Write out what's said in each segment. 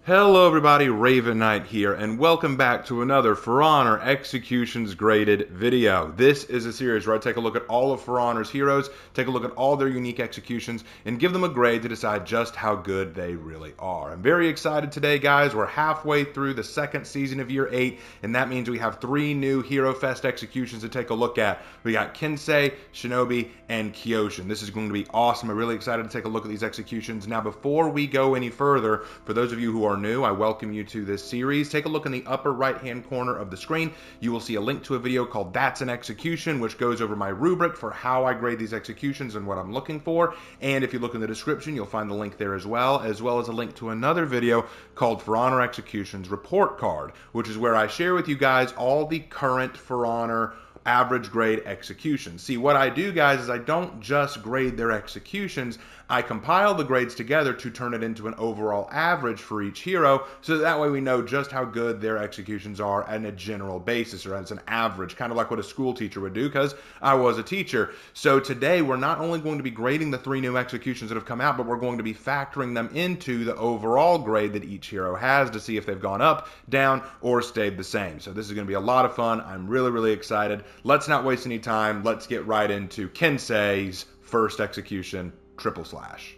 Hello everybody, Raven Knight here, and welcome back to another For Honor Executions Graded video. This is a series where I take a look at all of For Honor's heroes, take a look at all their unique executions, and give them a grade to decide just how good they really are. I'm very excited today, guys. We're halfway through the second season of Year 8, and that means we have 3 new Hero Fest executions to take a look at. We got Kensei, Shinobi, and Kyoshin. This is going to be awesome. I'm really excited to take a look at these executions. Now, before we go any further, for those of you who are new, I welcome you to this series. Take a look in the upper right hand corner of the screen. You will see a link to a video called That's an Execution, which goes over my rubric for how I grade these executions and what I'm looking for. And if you look in the description, you'll find the link there as well as a link to another video called For Honor Executions Report Card, which is where I share with you guys all the current For Honor average grade executions. See, what I do, guys, is I don't just grade their executions. I compile the grades together to turn it into an overall average for each hero, so that way we know just how good their executions are on a general basis, or as an average, kind of like what a school teacher would do, because I was a teacher. So today, we're not only going to be grading the 3 new executions that have come out, but we're going to be factoring them into the overall grade that each hero has to see if they've gone up, down, or stayed the same. So this is going to be a lot of fun. I'm really, really excited. Let's not waste any time. Let's get right into Kensei's first execution, Triple Slash.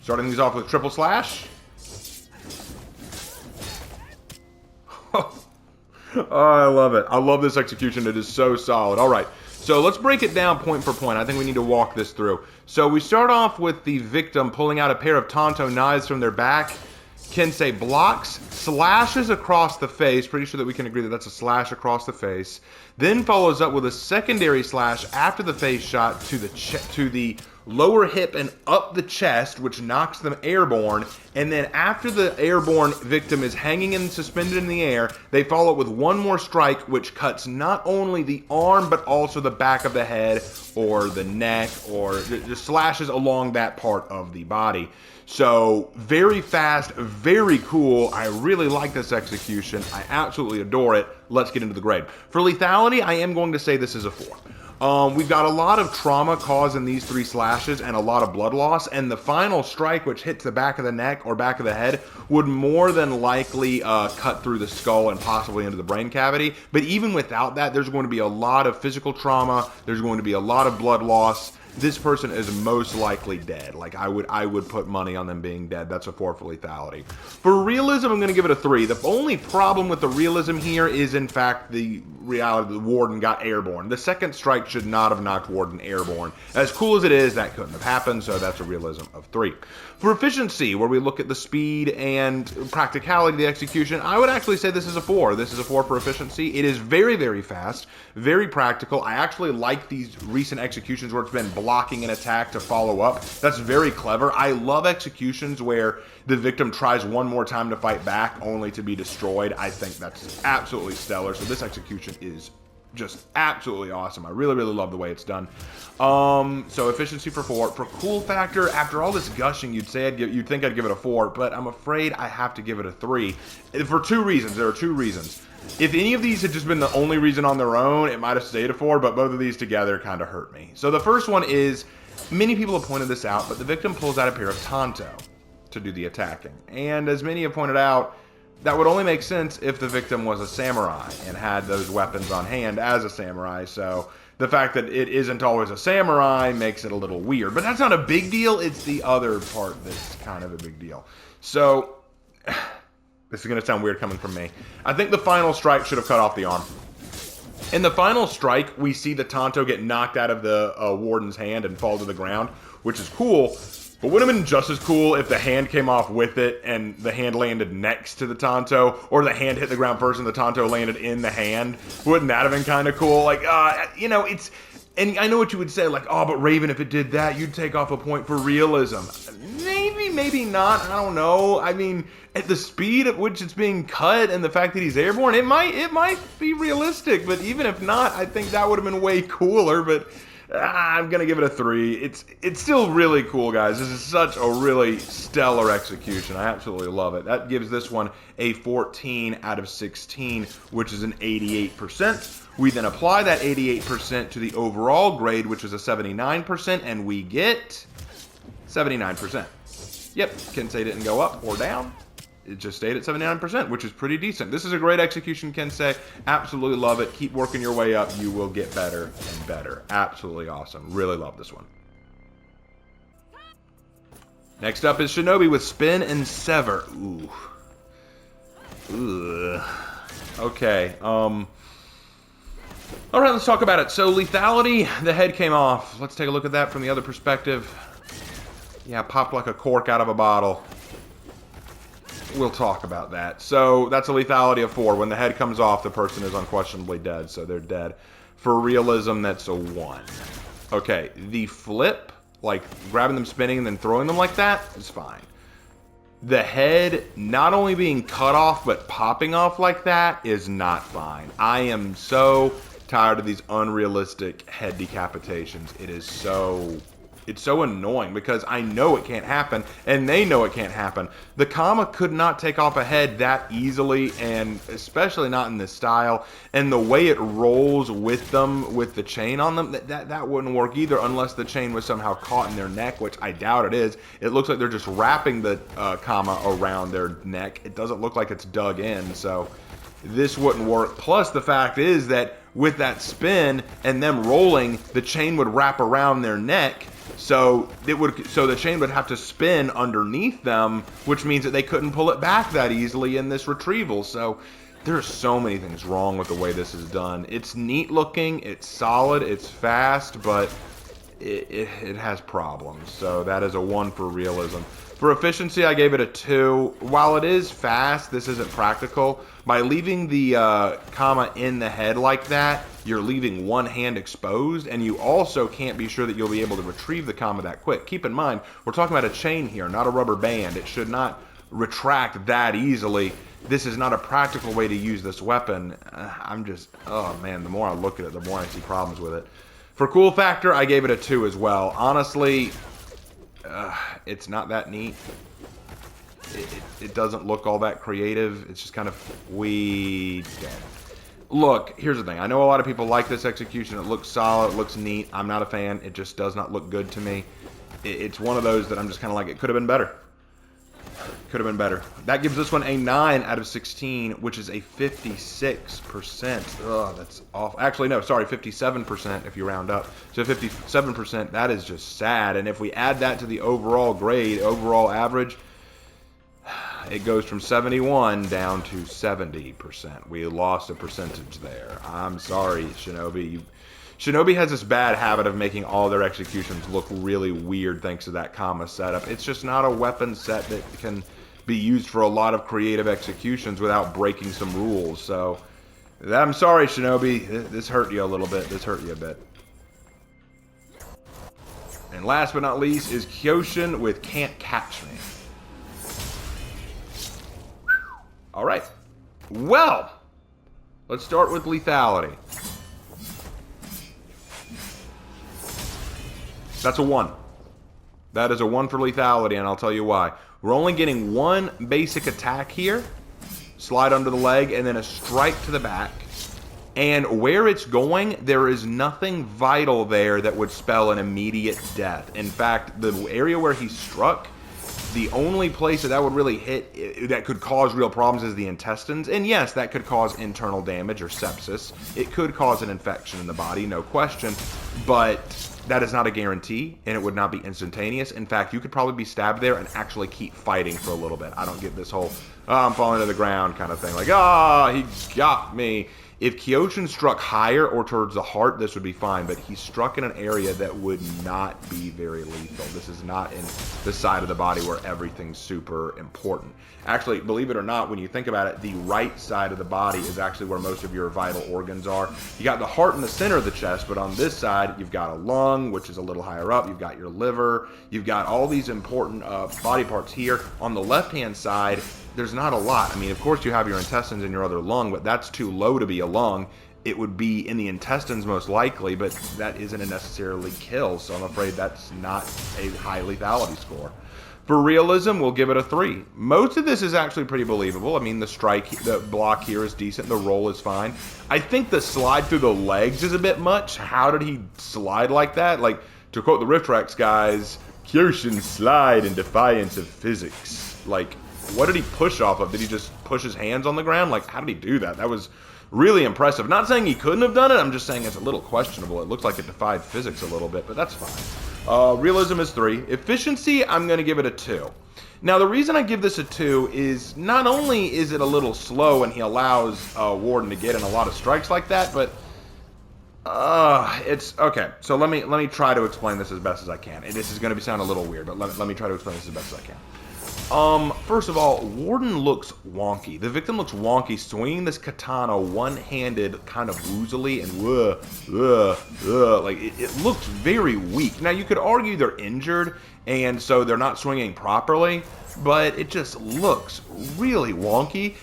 Starting these off with Triple Slash. Oh, I love it. I love this execution. It is so solid. All right, so let's break it down point for point. I think we need to walk this through. So we start off with the victim pulling out a pair of Tonto knives from their back. Kensei blocks, slashes across the face. Pretty sure that we can agree that that's a slash across the face. Then follows up with a secondary slash after the face shot to the lower hip and up the chest, which knocks them airborne. And then after the airborne victim is hanging and suspended in the air, they follow up with one more strike, which cuts not only the arm, but also the back of the head or the neck, or just slashes along that part of the body. So very fast, very cool. I really like this execution. I absolutely adore it. Let's get into the grade. For lethality, I am going to say this is a 4. We've got a lot of trauma caused in these 3 slashes and a lot of blood loss, and the final strike, which hits the back of the neck or back of the head, would more than likely cut through the skull and possibly into the brain cavity. But even without that, there's going to be a lot of physical trauma. There's going to be a lot of blood loss. This person is most likely dead. Like, I would put money on them being dead. That's a 4 for lethality. For realism, I'm going to give it a 3. The only problem with the realism here is, in fact, the reality that Warden got airborne. The second strike should not have knocked Warden airborne. As cool as it is, that couldn't have happened, so that's a realism of 3. For efficiency, where we look at the speed and practicality of the execution, I would actually say this is a 4. This is a 4 for efficiency. It is very, very fast, very practical. I actually like these recent executions where it's been blocking an attack to follow up. That's very clever. I love executions where the victim tries one more time to fight back only to be destroyed. I think that's absolutely stellar. So this execution is just absolutely awesome. I really, really love the way it's done. So efficiency for 4. For cool factor, after all this gushing, you'd think I'd give it a 4, but I'm afraid I have to give it a 3 for 2 reasons. There are 2 reasons. If any of these had just been the only reason on their own, it might have stayed a 4, but both of these together kind of hurt me. So the first one is, many people have pointed this out, but the victim pulls out a pair of Tonto to do the attacking. And as many have pointed out, that would only make sense if the victim was a samurai and had those weapons on hand as a samurai. So the fact that it isn't always a samurai makes it a little weird. But that's not a big deal. It's the other part that's kind of a big deal. So this is going to sound weird coming from me. I think the final strike should have cut off the arm. In the final strike, we see the Tonto get knocked out of the Warden's hand and fall to the ground, which is cool. But would have been just as cool if the hand came off with it and the hand landed next to the Tonto, or the hand hit the ground first and the Tonto landed in the hand. Wouldn't that have been kind of cool? Like, you know, it's... And I know what you would say, like, oh, but Raven, if it did that, you'd take off a point for realism. Maybe, maybe not. I don't know. I mean, at the speed at which it's being cut and the fact that he's airborne, it might be realistic. But even if not, I think that would have been way cooler. But I'm gonna give it a 3. It's still really cool, guys. This is such a really stellar execution. I absolutely love it. That gives this one a 14 out of 16, which is an 88%. We then apply that 88% to the overall grade, which is a 79%, and we get 79%. Yep, Kensei didn't go up or down. it just stayed at 79%, which is pretty decent. This is a great execution, Kensei. Absolutely love it. Keep working your way up. You will get better and better. Absolutely awesome. Really love this one. Next up is Shinobi with Spin and Sever. Ooh. Ugh. Okay. All right, let's talk about it. So lethality, the head came off. Let's take a look at that from the other perspective. Yeah, popped like a cork out of a bottle. We'll talk about that. So that's a lethality of 4. When the head comes off, the person is unquestionably dead, so they're dead. For realism, that's a 1. Okay, the flip, like grabbing them, spinning, and then throwing them like that, is fine. The head not only being cut off, but popping off like that is not fine. I am so tired of these unrealistic head decapitations. It's so annoying because I know it can't happen, and they know it can't happen. The Kama could not take off a head that easily, and especially not in this style. And the way it rolls with them, with the chain on them, that wouldn't work either unless the chain was somehow caught in their neck, which I doubt it is. It looks like they're just wrapping the Kama around their neck. It doesn't look like it's dug in, so this wouldn't work. Plus, the fact is that with that spin and them rolling, the chain would wrap around their neck. So the chain would have to spin underneath them, which means that they couldn't pull it back that easily in this retrieval. So there's so many things wrong with the way this is done. It's neat looking, it's solid, it's fast, but it has problems. So that is a 1 for realism. For efficiency, I gave it a 2. While it is fast, this isn't practical. By leaving the Kama in the head like that, you're leaving one hand exposed, and you also can't be sure that you'll be able to retrieve the Kama that quick. Keep in mind, we're talking about a chain here, not a rubber band. It should not retract that easily. This is not a practical way to use this weapon. Oh man, the more I look at it, the more I see problems with it. For cool factor, I gave it a 2 as well. Honestly, it's not that neat. It doesn't look all that creative. It's just kind of dead. Look, here's the thing. I know a lot of people like this execution. It looks solid. It looks neat. I'm not a fan. It just does not look good to me. It's one of those that I'm just kind of like, it could have been better. Could have been better. That gives this one a 9 out of 16, which is a 56%. Ugh, that's awful. Actually, no, sorry, 57% if you round up. So 57%, that is just sad. And if we add that to the overall grade, overall average, it goes from 71 down to 70%. We lost a percentage there. I'm sorry, Shinobi. Shinobi has this bad habit of making all their executions look really weird thanks to that Kama setup. It's just not a weapon set that can be used for a lot of creative executions without breaking some rules. So, I'm sorry, Shinobi. This hurt you a little bit. This hurt you a bit. And last but not least is Kyoshin with Can't Catch Me. All right. Well, let's start with lethality. That's a 1. That is a 1 for lethality, and I'll tell you why. We're only getting one basic attack here. Slide under the leg, and then a strike to the back. And where it's going, there is nothing vital there that would spell an immediate death. In fact, the area where he struck, the only place that would really hit that could cause real problems is the intestines. And yes, that could cause internal damage or sepsis. It could cause an infection in the body, no question. But that is not a guarantee, and it would not be instantaneous. In fact, you could probably be stabbed there and actually keep fighting for a little bit. I don't get this whole, oh, I'm falling to the ground kind of thing. Like, he got me. If Kyoshin struck higher or towards the heart, this would be fine, but he struck in an area that would not be very lethal. This is not in the side of the body where everything's super important. Actually, believe it or not, when you think about it, the right side of the body is actually where most of your vital organs are. You got the heart in the center of the chest, but on this side, you've got a lung, which is a little higher up. You've got your liver. You've got all these important body parts here. On the left-hand side, there's not a lot. I mean, of course you have your intestines and your other lung, but that's too low to be a lung. It would be in the intestines most likely, but that isn't a necessarily kill, so I'm afraid that's not a high lethality score. For realism, we'll give it a 3. Most of this is actually pretty believable. I mean, the block here is decent. The roll is fine. I think the slide through the legs is a bit much. How did he slide like that? Like, to quote the Rift Rex guys, Kyoshin slide in defiance of physics. Like, what did he push off of? Did he just push his hands on the ground? Like, how did he do that? That was really impressive. Not saying he couldn't have done it. I'm just saying it's a little questionable. It looks like it defied physics a little bit, but that's fine. Realism is 3. Efficiency, I'm going to give it a 2. Now, the reason I give this a 2 is not only is it a little slow and he allows Warden to get in a lot of strikes like that, but it's okay. So let me try to explain this as best as I can. And this is going to sound a little weird, but let me try to explain this as best as I can. First of all, Warden looks wonky. The victim looks wonky, swinging this katana one-handed, kind of woozily, and like it looks very weak. Now, you could argue they're injured, and so they're not swinging properly, but it just looks really wonky.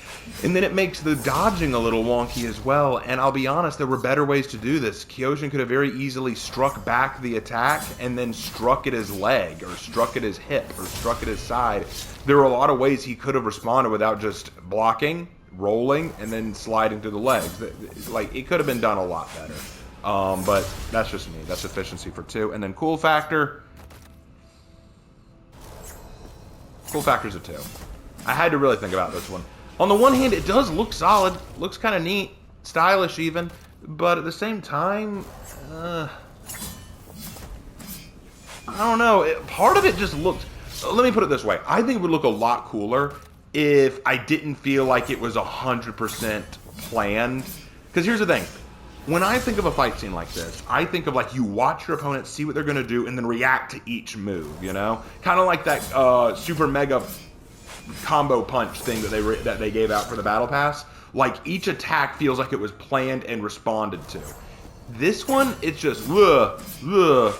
And then it makes the dodging a little wonky as well, and I'll be honest, there were better ways to do this. Kyoshin could have very easily struck back the attack and then struck at his leg, or struck at his hip, or struck at his side. There were a lot of ways he could have responded without just blocking, rolling, and then sliding to the legs. Like, it could have been done a lot better. But that's just me. That's efficiency for 2. And then cool factor. Cool factor's a 2. I had to really think about this one. On the one hand, it does look solid. Looks kind of neat. Stylish even. But at the same time, I don't know. Part of it just looked... Let me put it this way. I think it would look a lot cooler if I didn't feel like it was 100% planned. Because here's the thing. When I think of a fight scene like this, I think of like you watch your opponent, see what they're going to do, and then react to each move, you know? Kind of like that super mega combo punch thing that they gave out for the Battle Pass. Like, each attack feels like it was planned and responded to. This one, it's just, it's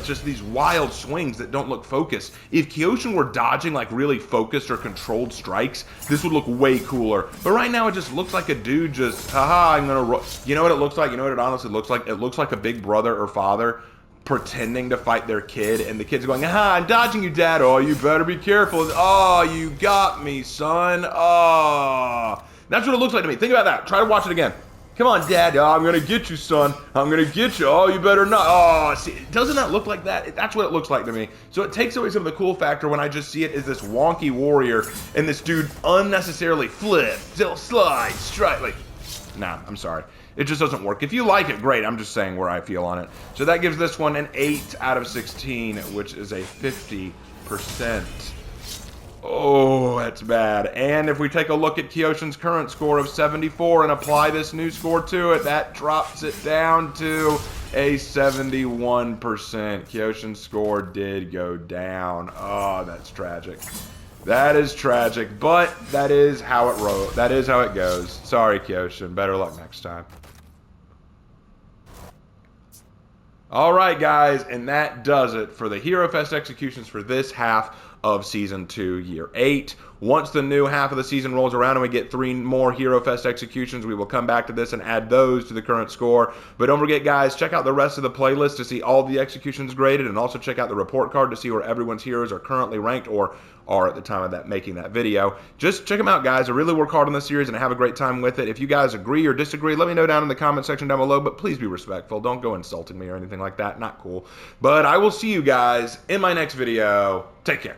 just these wild swings that don't look focused. If Kyoshin were dodging like really focused or controlled strikes, this would look way cooler. But right now, it just looks like a dude just, haha, I'm gonna, you know what it looks like? You know what it honestly looks like? It looks like a big brother or father pretending to fight their kid, and the kid's going, aha, I'm dodging you, Dad. Oh, you better be careful. Oh, you got me, son. Oh. That's what it looks like to me. Think about that. Try to watch it again. Come on, Dad. Oh, I'm going to get you, son. I'm going to get you. Oh, you better not. Oh, see, doesn't that look like that? That's what it looks like to me. So it takes away some of the cool factor when I just see it as this wonky warrior and this dude unnecessarily flip, slide, strike. Like, nah, I'm sorry. It just doesn't work. If you like it, great. I'm just saying where I feel on it. So that gives this one an 8 out of 16, which is a 50%. Oh, that's bad. And if we take a look at Kyoshin's current score of 74 and apply this new score to it, that drops it down to a 71%. Kyoshin's score did go down. Oh, that's tragic. That is tragic, but that is how it That is how it goes. Sorry, Kyoshin. Better luck next time. All right, guys, and that does it for the Hero Fest executions for this half of Season 2, Year 8. Once the new half of the season rolls around and we get 3 more Hero Fest executions, we will come back to this and add those to the current score. But don't forget, guys, check out the rest of the playlist to see all the executions graded, and also check out the report card to see where everyone's heroes are currently ranked or are at the time of making that video. Just check them out, guys. I really work hard on this series and I have a great time with it. If you guys agree or disagree, let me know down in the comment section down below, but please be respectful. Don't go insulting me or anything like that. Not cool. But I will see you guys in my next video. Take care.